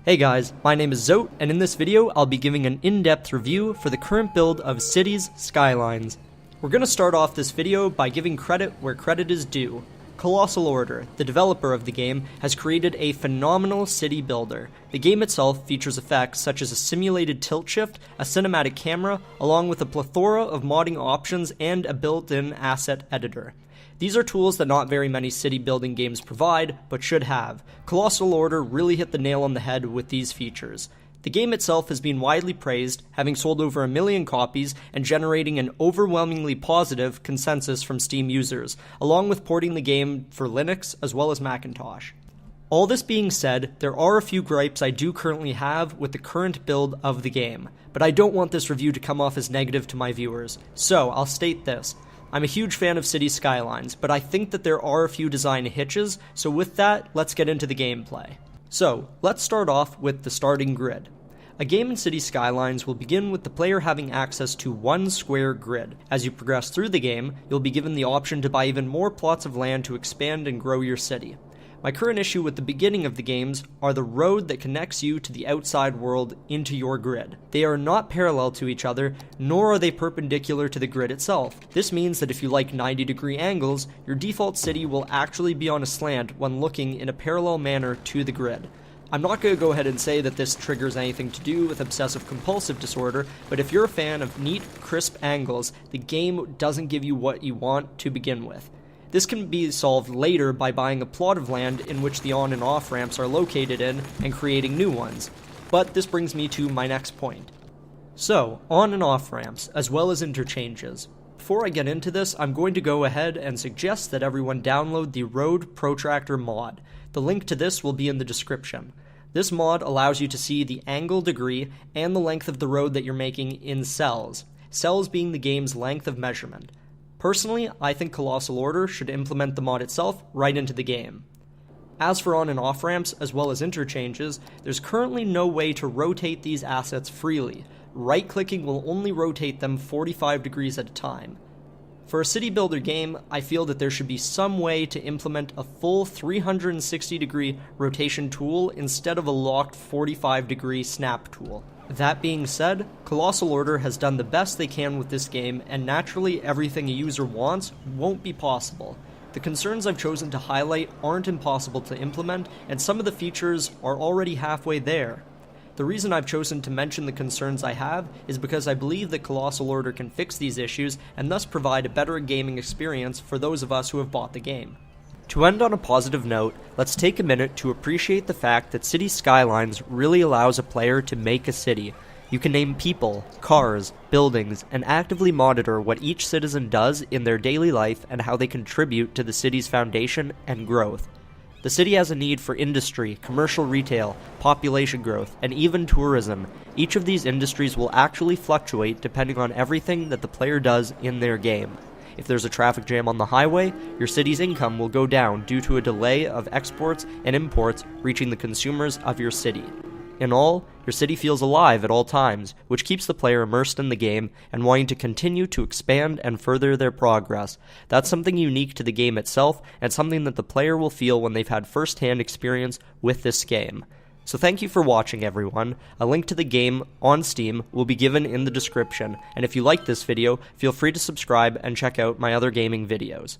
Hey guys, my name is Zote, and in this video I'll be giving an in-depth review for the current build of Cities Skylines. We're going to start off this video by giving credit where credit is due. Colossal Order, the developer of the game, has created a phenomenal city builder. The game itself features effects such as a simulated tilt shift, a cinematic camera, along with a plethora of modding options and a built-in asset editor. These are tools that not very many city building games provide, but should have. Colossal Order really hit the nail on the head with these features. The game itself has been widely praised, having sold over 1 million copies and generating an overwhelmingly positive consensus from Steam users, along with porting the game for Linux as well as Macintosh. All this being said, there are a few gripes I do currently have with the current build of the game, but I don't want this review to come off as negative to my viewers, so I'll state this. I'm a huge fan of Cities Skylines, but I think that there are a few design hitches, so with that, let's get into the gameplay. So, let's start off with the starting grid. A game in Cities Skylines will begin with the player having access to one square grid. As you progress through the game, you'll be given the option to buy even more plots of land to expand and grow your city. My current issue with the beginning of the games are the road that connects you to the outside world into your grid. They are not parallel to each other, nor are they perpendicular to the grid itself. This means that if you like 90-degree angles, your default city will actually be on a slant when looking in a parallel manner to the grid. I'm not going to go ahead and say that this triggers anything to do with obsessive-compulsive disorder, but if you're a fan of neat, crisp angles, the game doesn't give you what you want to begin with. This can be solved later by buying a plot of land in which the on and off ramps are located in and creating new ones. But this brings me to my next point. So, on and off ramps, as well as interchanges. Before I get into this, I'm going to go ahead and suggest that everyone download the Road Protractor mod. The link to this will be in the description. This mod allows you to see the angle degree and the length of the road that you're making in cells. Cells being the game's length of measurement. Personally, I think Colossal Order should implement the mod itself right into the game. As for on and off ramps, as well as interchanges, there's currently no way to rotate these assets freely. Right-clicking will only rotate them 45 degrees at a time. For a city builder game, I feel that there should be some way to implement a full 360-degree rotation tool instead of a locked 45-degree snap tool. That being said, Colossal Order has done the best they can with this game, and naturally everything a user wants won't be possible. The concerns I've chosen to highlight aren't impossible to implement, and some of the features are already halfway there. The reason I've chosen to mention the concerns I have is because I believe that Colossal Order can fix these issues and thus provide a better gaming experience for those of us who have bought the game. To end on a positive note, let's take a minute to appreciate the fact that Cities Skylines really allows a player to make a city. You can name people, cars, buildings, and actively monitor what each citizen does in their daily life and how they contribute to the city's foundation and growth. The city has a need for industry, commercial retail, population growth, and even tourism. Each of these industries will actually fluctuate depending on everything that the player does in their game. If there's a traffic jam on the highway, your city's income will go down due to a delay of exports and imports reaching the consumers of your city. In all, your city feels alive at all times, which keeps the player immersed in the game and wanting to continue to expand and further their progress. That's something unique to the game itself, and something that the player will feel when they've had first-hand experience with this game. So thank you for watching, everyone. A link to the game on Steam will be given in the description, and if you like this video, feel free to subscribe and check out my other gaming videos.